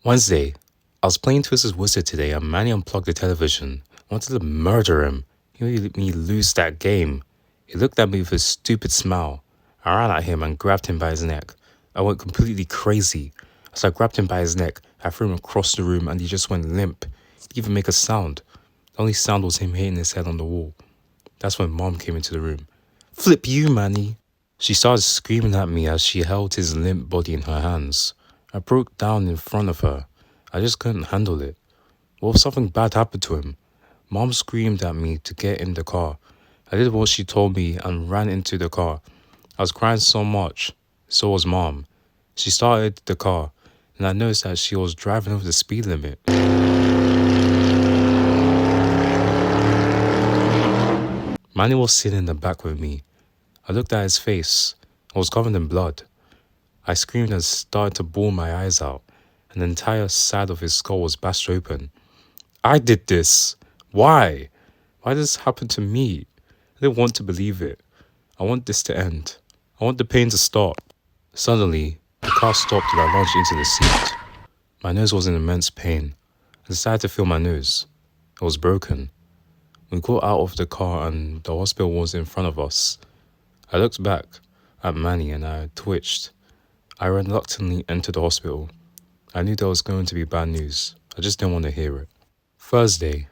Wednesday, I was playing Twisted Wizard today and Manny unplugged the television. I wanted to murder him. He made me lose that game. He looked at me with a stupid smile. I ran at him and grabbed him by his neck. I went completely crazy. As I grabbed him by his neck, I threw him across the room and he just went limp. He didn't even make a sound. The only sound was him hitting his head on the wall. That's when Mom came into the room. "Flip you, Manny!" She started screaming at me as she held his limp body in her hands. I broke down in front of her. I just couldn't handle it. What if something bad happened to him? Mom screamed at me to get in the car. I did what she told me and ran into the car. I was crying so much. So was Mom. She started the car, and I noticed that she was driving over the speed limit. Manny was sitting in the back with me. I looked at his face. I was covered in blood. I screamed and started to bawl my eyes out, and the entire side of his skull was bashed open. I did this. Why? Why did this happen to me? I didn't want to believe it. I want this to end. I want the pain to stop. Suddenly, the car stopped and I launched into the seat. My nose was in immense pain. I decided to feel my nose. It was broken. We got out of the car and the hospital was in front of us. I looked back at Manny and I twitched. I reluctantly entered the hospital. I knew there was going to be bad news. I just didn't want to hear it. Thursday.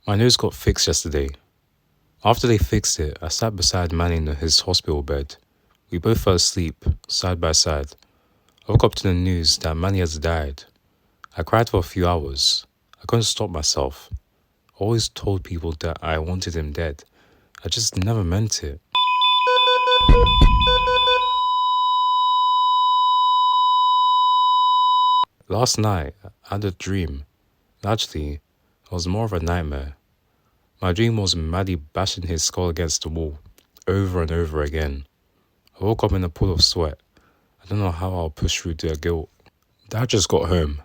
My nose got fixed yesterday. After they fixed it, I sat beside Manny in his hospital bed. We both fell asleep, side by side. I woke up to the news that Manny has died. I cried for a few hours. I couldn't stop myself. I always told people that I wanted him dead. I just never meant it. Last night, I had a dream. Actually, it was more of a nightmare. My dream was Maddie bashing his skull against the wall, over and over again. I woke up in a pool of sweat. I don't know how I'll push through their guilt. Dad just got home.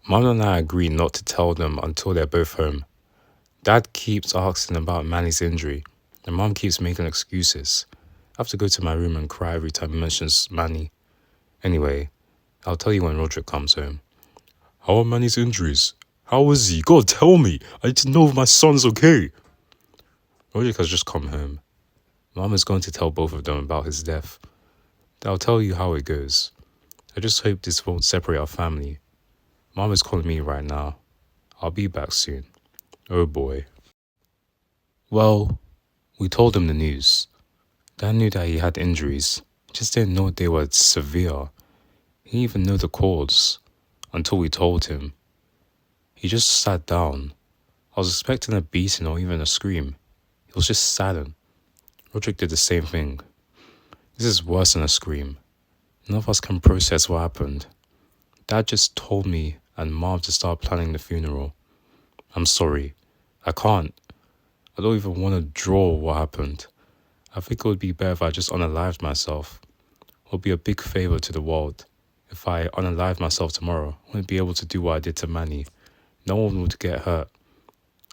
Mom and I agreed not to tell them until they're both home. Dad keeps asking about Manny's injury, and Mom keeps making excuses. I have to go to my room and cry every time he mentions Manny. Anyway, I'll tell you when Roderick comes home. How are Manny's injuries? How is he? God, tell me. I need to know if my son's okay. Roderick has just come home. Mom is going to tell both of them about his death. I'll tell you how it goes. I just hope this won't separate our family. Mom is calling me right now. I'll be back soon. Oh boy. Well, we told him the news. Dad knew that he had injuries, just didn't know they were severe. He didn't even know the cause until we told him. He just sat down. I was expecting a beating or even a scream. He was just saddened. Roderick did the same thing. This is worse than a scream. None of us can process what happened. Dad just told me and Mom to start planning the funeral. I'm sorry. I can't. I don't even want to draw what happened. I think it would be better if I just unalived myself. It would be a big favor to the world. If I unalived myself tomorrow, I wouldn't be able to do what I did to Manny. No one would get hurt.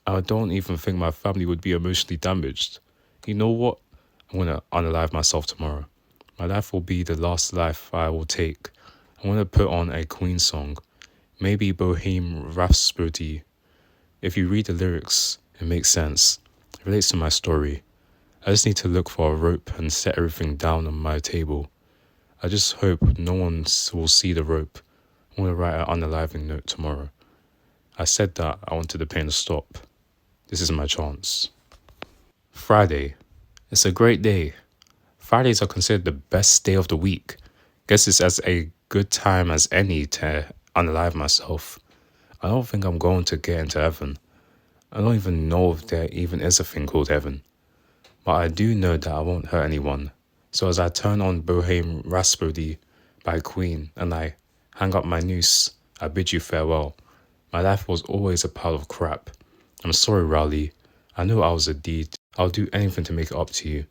I don't even think my family would be emotionally damaged. You know what? I'm going to unalive myself tomorrow. My life will be the last life I will take. I'm going to put on a Queen song. Maybe Bohemian Rhapsody. If you read the lyrics, it makes sense. It relates to my story. I just need to look for a rope and set everything down on my table. I just hope no one will see the rope. I'm going to write an unaliving note tomorrow. I said that I wanted the pain to stop. This is my chance. Friday. It's a great day. Fridays are considered the best day of the week. Guess it's as a good time as any to unalive myself. I don't think I'm going to get into heaven. I don't even know if there even is a thing called heaven. But I do know that I won't hurt anyone. So as I turn on Bohemian Rhapsody by Queen and I hang up my noose, I bid you farewell. My life was always a pile of crap. I'm sorry, Rowley. I know I was a deed. I'll do anything to make it up to you.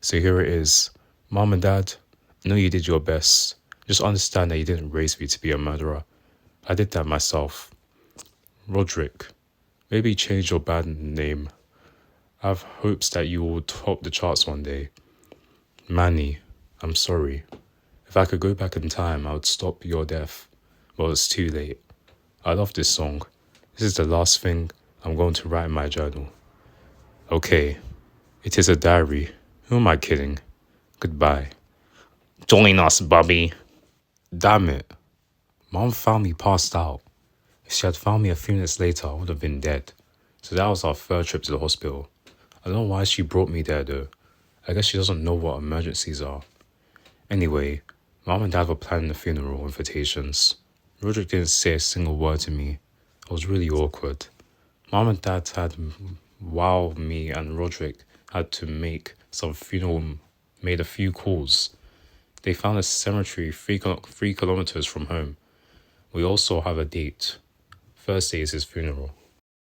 So here it is. Mom and Dad, I know you did your best. Just understand that you didn't raise me to be a murderer. I did that myself. Roderick, maybe change your band name. I have hopes that you will top the charts one day. Manny, I'm sorry. If I could go back in time, I would stop your death. But it's too late. I love this song. This is the last thing I'm going to write in my journal. Okay, it is a diary. Who am I kidding? Goodbye. Join us, Bobby. Damn it. Mom found me passed out. If she had found me a few minutes later, I would have been dead. So that was our third trip to the hospital. I don't know why she brought me there though. I guess she doesn't know what emergencies are. Anyway, Mom and Dad were planning the funeral invitations. Roderick didn't say a single word to me. It was really awkward. Mom and Dad had, while me and Roderick had to made a few calls. They found a cemetery 3 kilometers from home. We also have a date. Thursday is his funeral.